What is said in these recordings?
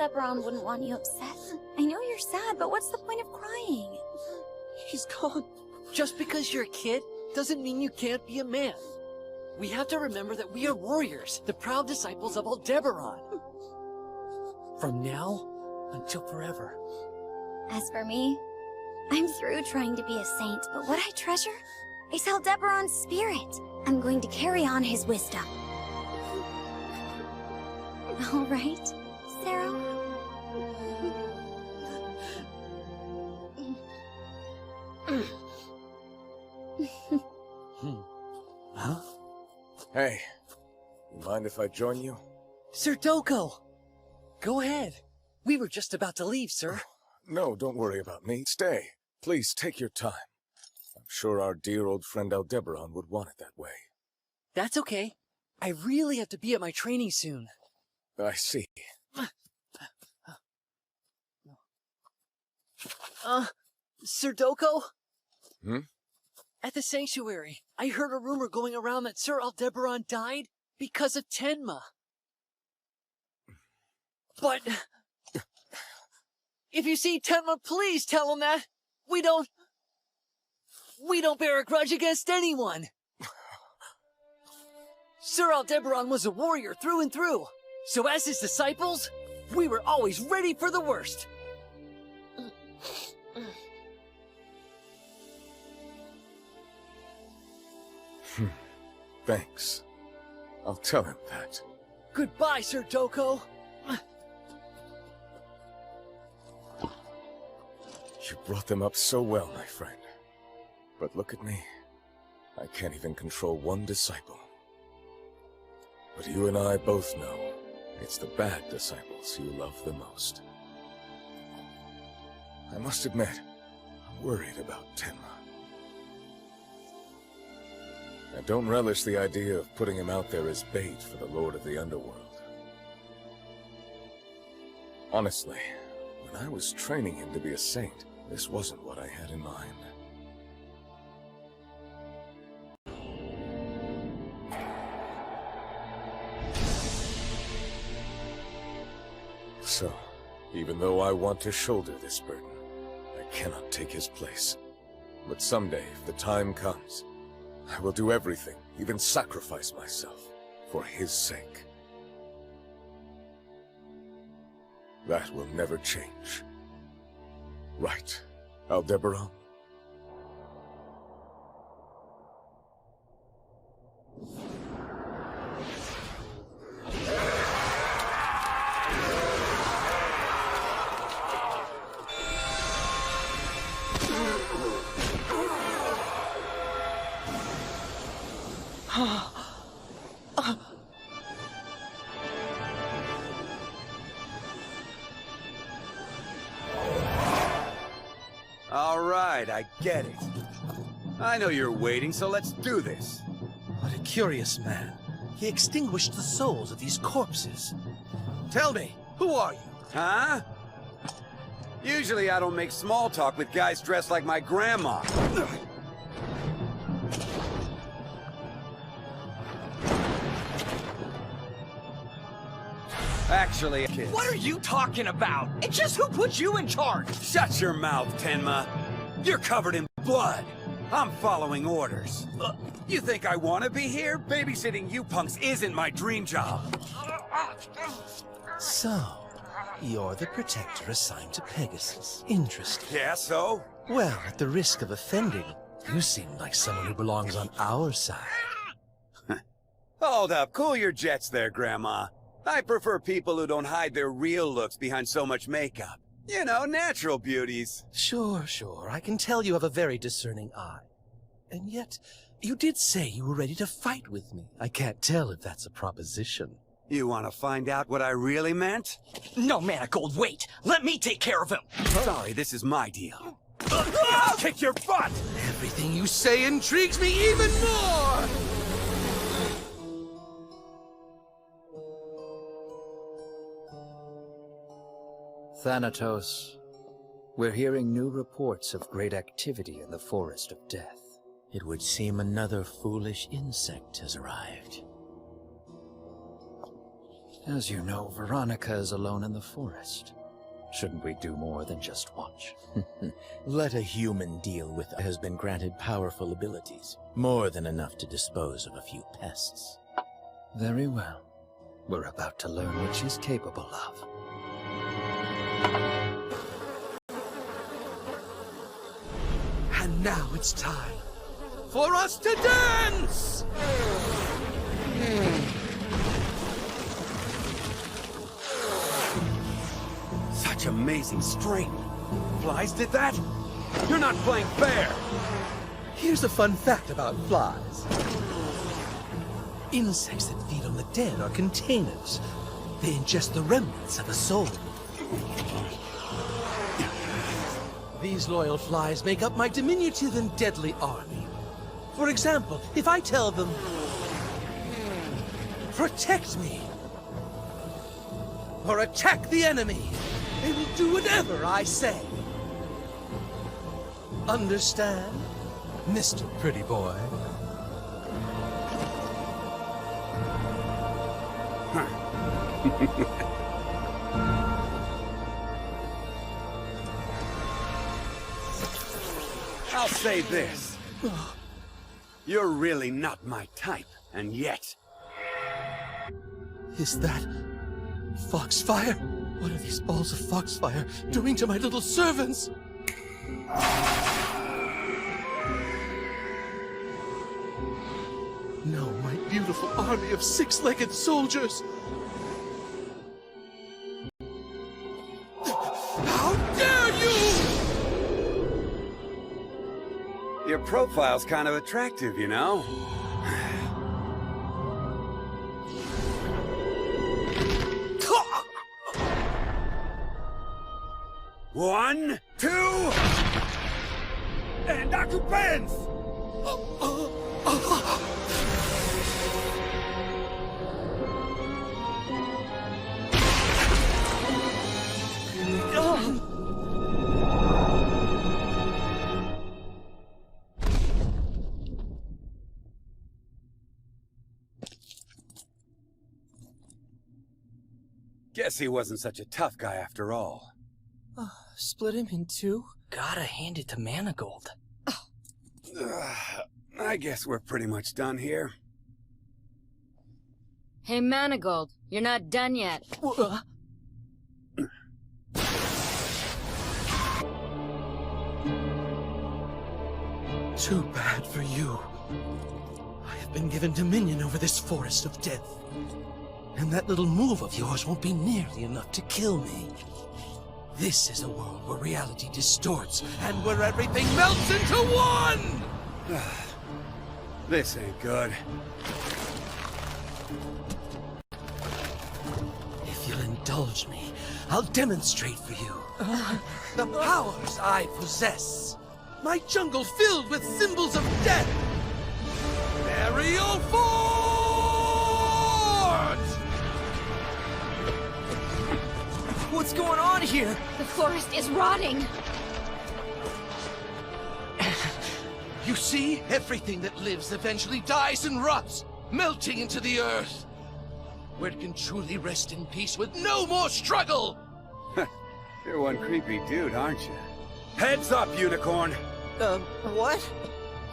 Aldebaran wouldn't want you upset. I know you're sad, but what's the point of crying? He's gone. Just because you're a kid doesn't mean you can't be a man. We have to remember that we are warriors, the proud disciples of Aldebaran. From now until forever. As for me, I'm through trying to be a saint, but what I treasure is Aldebaran's spirit. I'm going to carry on his wisdom. All right, Sarah? Huh? Hey, you mind if I join you? Sir Doko! Go ahead. We were just about to leave, sir. No, don't worry about me. Stay. Please, take your time. I'm sure our dear old friend Aldebaran would want it that way. That's okay. I really have to be at my training soon. I see. Sir Doko? Hmm? At the sanctuary, I heard a rumor going around that Sir Aldebaran died because of Tenma. But if you see Tenma, please tell him that we don't bear a grudge against anyone. Sir Aldebaran was a warrior through and through, so as his disciples, we were always ready for the worst. Thanks. I'll tell him that. Goodbye, Sir Doko. You brought them up so well, my friend. But look at me. I can't even control one disciple. But you and I both know it's the bad disciples you love the most. I must admit, I'm worried about Tenma. I don't relish the idea of putting him out there as bait for the Lord of the Underworld. Honestly, when I was training him to be a saint, this wasn't what I had in mind. So, even though I want to shoulder this burden, I cannot take his place. But someday, if the time comes, I will do everything, even sacrifice myself, for his sake. That will never change. Right, Aldebaran? All right, I get it. I know you're waiting, so let's do this. What a curious man. He extinguished the souls of these corpses. Tell me, who are you? Huh? Usually I don't make small talk with guys dressed like my grandma. Actually, kids. What are you talking about? It's just who put you in charge? Shut your mouth, Tenma. You're covered in blood. I'm following orders. You think I want to be here? Babysitting you punks isn't my dream job. So, you're the protector assigned to Pegasus. Interesting. Yeah, so? Well, at the risk of offending, you seem like someone who belongs on our side. Hold up, cool your jets there, Grandma. I prefer people who don't hide their real looks behind so much makeup. You know, natural beauties. Sure. I can tell you have a very discerning eye. And yet, you did say you were ready to fight with me. I can't tell if that's a proposition. You want to find out what I really meant? No, Manicold, wait. Let me take care of him. Sorry, this is my deal. I'll kick your butt! Everything you say intrigues me even more! Thanatos, we're hearing new reports of great activity in the Forest of Death. It would seem another foolish insect has arrived. As you know, Veronica is alone in the forest. Shouldn't we do more than just watch? Let a human deal with has been granted powerful abilities, more than enough to dispose of a few pests. Very well. We're about to learn what she's capable of. And now it's time for us to dance! Such amazing strength. Flies did that? You're not playing fair. Here's a fun fact about flies. Insects that feed on the dead are containers. They ingest the remnants of a soul. These loyal flies make up my diminutive and deadly army. For example, if I tell them, protect me, or attack the enemy, they will do whatever I say. Understand, Mr. Pretty Boy? I'll say this. You're really not my type, and yet... Is that foxfire? What are these balls of foxfire doing to my little servants? No, my beautiful army of six-legged soldiers! How dare you! Your profile's kind of attractive, you know? One, two, and occupants! Guess he wasn't such a tough guy after all. Split him in two? Gotta hand it to Manigold. I guess we're pretty much done here. Hey, Manigold, you're not done yet. Too bad for you. I have been given dominion over this forest of death. And that little move of yours won't be nearly enough to kill me. This is a world where reality distorts, and where everything melts into one! This ain't good. If you'll indulge me, I'll demonstrate for you the powers I possess. My jungle filled with symbols of death. Burial Fort! What's going on here? The forest is rotting. You see, everything that lives eventually dies and rots, melting into the earth, where it can truly rest in peace with no more struggle. You're one creepy dude, aren't you? Heads up, Unicorn! What?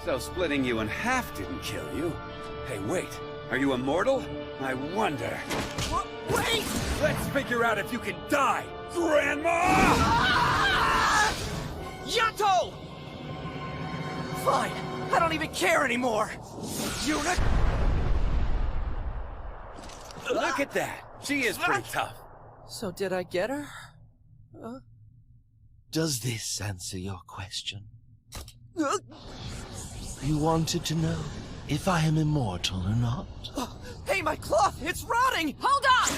So splitting you in half didn't kill you. Hey, wait. Are you immortal? I wonder. Wait! Let's figure out if you can die, Grandma! Yato! Fine. I don't even care anymore. Look at that. She is pretty tough. So did I get her? Does this answer your question? You wanted to know if I am immortal or not? Hey, my cloth! It's rotting! Hold on!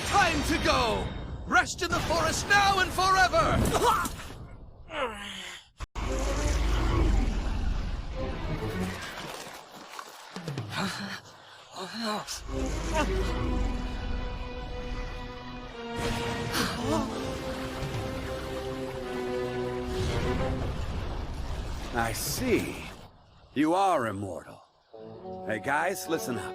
Time to go! Rest in the forest now and forever! I see. You are immortal. Hey guys, listen up.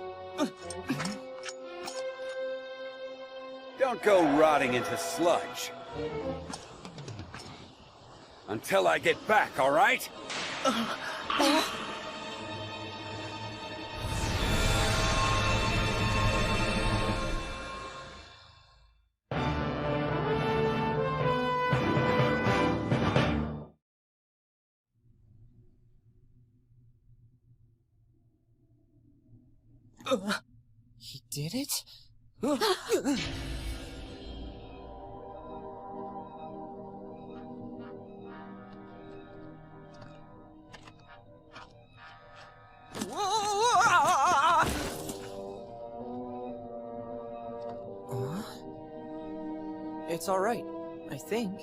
Don't go rotting into sludge. Until I get back, all right? He did it? It's alright, I think.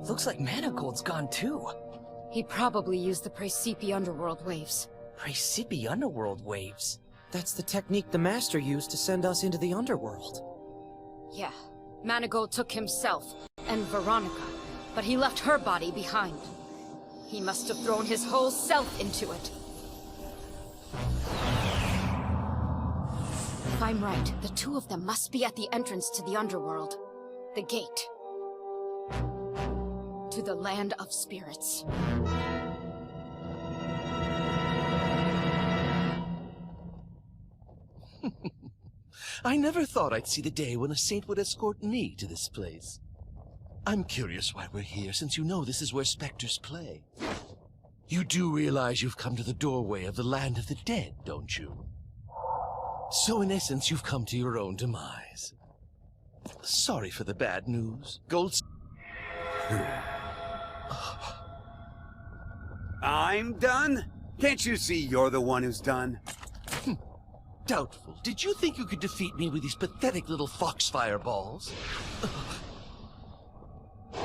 Looks like Manigold's gone too. He probably used the Praesipi underworld waves. Praesipi underworld waves. That's the technique the Master used to send us into the underworld. Yeah, Manigold took himself, and Veronica, but he left her body behind. He must have thrown his whole self into it. If I'm right, the two of them must be at the entrance to the underworld. The gate. To the land of spirits. I never thought I'd see the day when a saint would escort me to this place. I'm curious why we're here, since you know this is where specters play. You do realize you've come to the doorway of the land of the dead, don't you? So in essence, you've come to your own demise. Sorry for the bad news. I'm done? Can't you see you're the one who's done? Doubtful. Did you think you could defeat me with these pathetic little foxfire balls? Wait,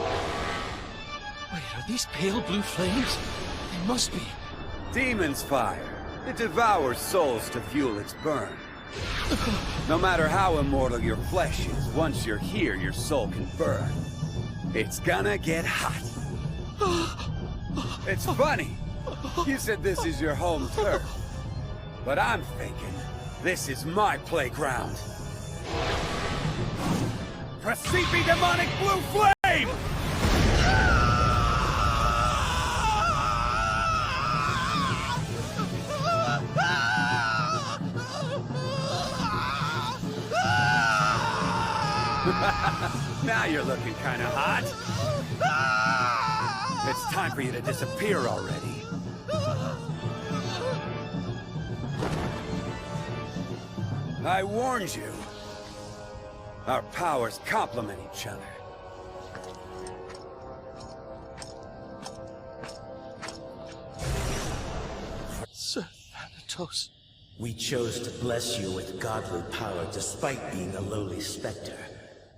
are these pale blue flames? They must be. Demon's fire. It devours souls to fuel its burn. No matter how immortal your flesh is, once you're here, your soul can burn. It's gonna get hot. It's funny. You said this is your home turf. But I'm thinking, this is my playground. Praesipi demonic blue flame! Now you're looking kind of hot. It's time for you to disappear already. I warned you. Our powers complement each other. Sir Thanatos. We chose to bless you with godly power despite being a lowly specter.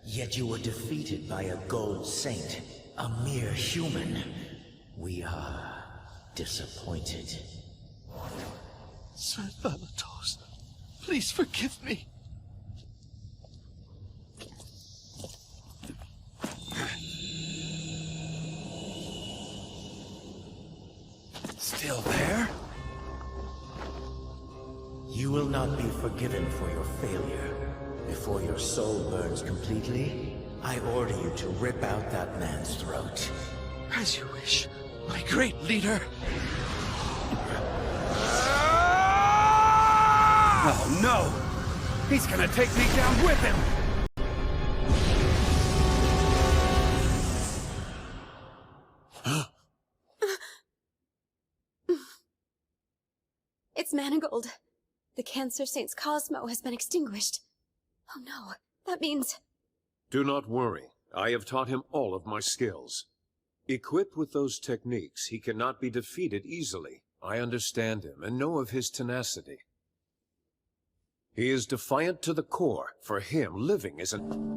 Yet you were defeated by a gold saint, a mere human. We are disappointed. Sir Thanatos, please forgive me. Still there? You will not be forgiven for your failure. Before your soul burns completely, I order you to rip out that man's throat. As you wish, my great leader. Oh no! He's gonna take me down with him! It's Manigold. The Cancer Saint's Cosmo has been extinguished. Oh no, that means... Do not worry. I have taught him all of my skills. Equipped with those techniques, he cannot be defeated easily. I understand him and know of his tenacity. He is defiant to the core. For him, living is an...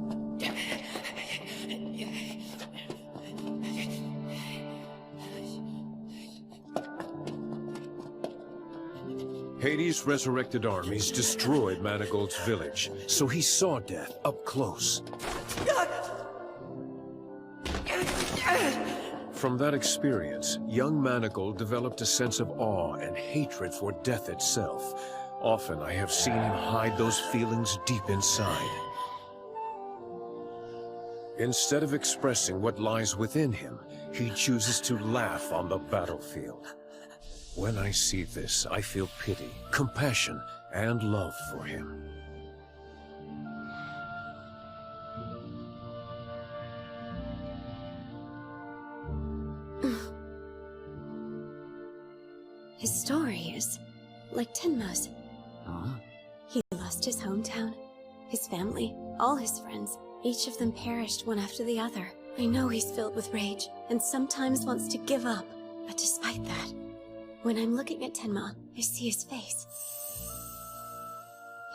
Hades' resurrected armies destroyed Manigold's village, so he saw death up close. From that experience, young Manigault developed a sense of awe and hatred for death itself. Often I have seen him hide those feelings deep inside. Instead of expressing what lies within him, he chooses to laugh on the battlefield. When I see this, I feel pity, compassion, and love for him. His story is like Tenma's. He lost his hometown, his family, all his friends. Each of them perished one after the other. I know he's filled with rage, and sometimes wants to give up. But despite that, when I'm looking at Tenma, I see his face.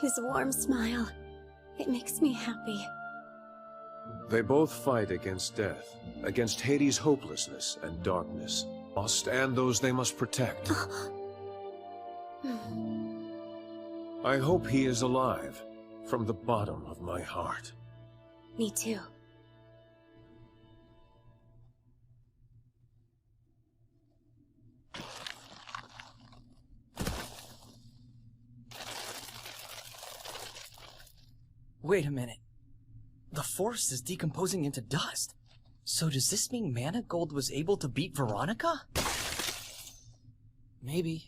His warm smile. It makes me happy. They both fight against death, against Hades' hopelessness and darkness, lost and those they must protect. I hope he is alive, from the bottom of my heart. Me too. Wait a minute. The forest is decomposing into dust. So does this mean Manigault was able to beat Veronica? Maybe.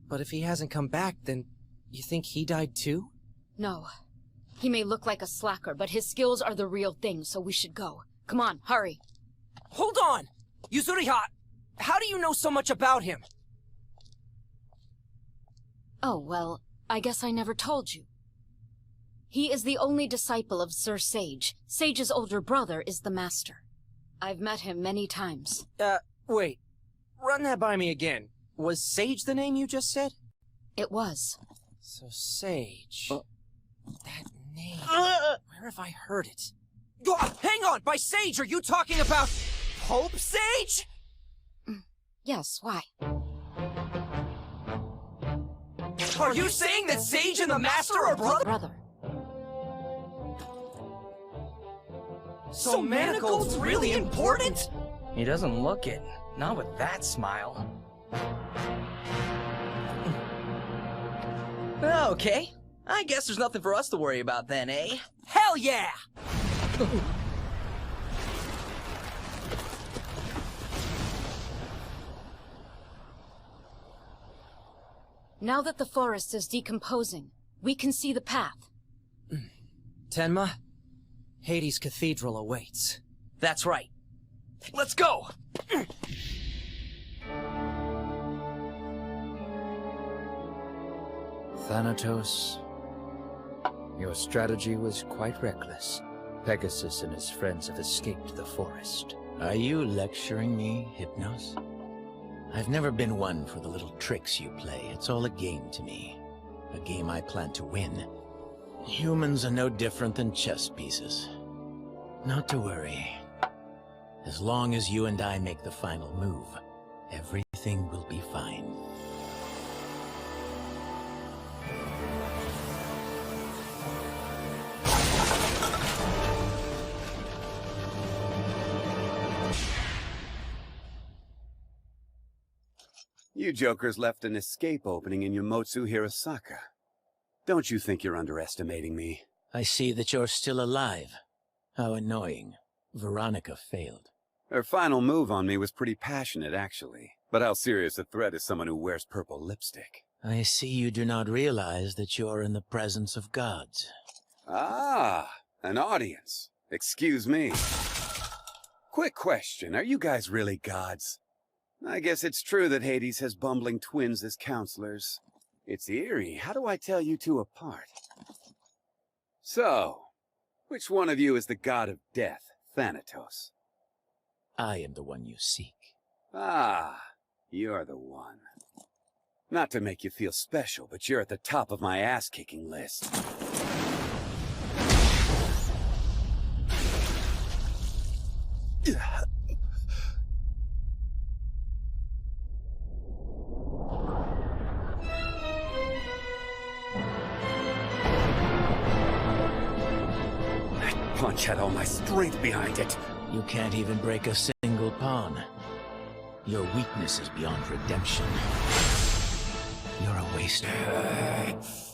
But if he hasn't come back, then you think he died too? No. He may look like a slacker, but his skills are the real thing, so we should go. Come on, hurry. Hold on! Yuzuriha, how do you know so much about him? Oh, well, I guess I never told you. He is the only disciple of Sir Sage. Sage's older brother is the master. I've met him many times. Wait. Run that by me again. Was Sage the name you just said? It was. So Sage... That name... Where have I heard it? Hang on! By Sage, are you talking about... Hope Sage? Yes, why? Are you saying that Sage and the Master are Brother. So Manigault's really important? He doesn't look it. Not with that smile. Okay. I guess there's nothing for us to worry about then, eh? Hell yeah! Now that the forest is decomposing, we can see the path. Tenma, Hades Cathedral awaits. That's right. Let's go! Thanatos, your strategy was quite reckless. Pegasus and his friends have escaped the forest. Are you lecturing me, Hypnos? I've never been one for the little tricks you play. It's all a game to me. A game I plan to win. Humans are no different than chess pieces. Not to worry. As long as you and I make the final move, everything will be fine. You jokers left an escape opening in Yomotsu Hirosaka. Don't you think you're underestimating me? I see that you're still alive. How annoying. Veronica failed. Her final move on me was pretty passionate, actually. But how serious a threat is someone who wears purple lipstick? I see you do not realize that you're in the presence of gods. Ah, an audience. Excuse me. Quick question, are you guys really gods? I guess it's true that Hades has bumbling twins as counselors. It's eerie. How do I tell you two apart? So, which one of you is the god of death, Thanatos? I am the one you seek. Ah, you're the one. Not to make you feel special, but you're at the top of my ass-kicking list. That punch had all my strength behind it. You can't even break a single pawn. Your weakness is beyond redemption. You're a waster.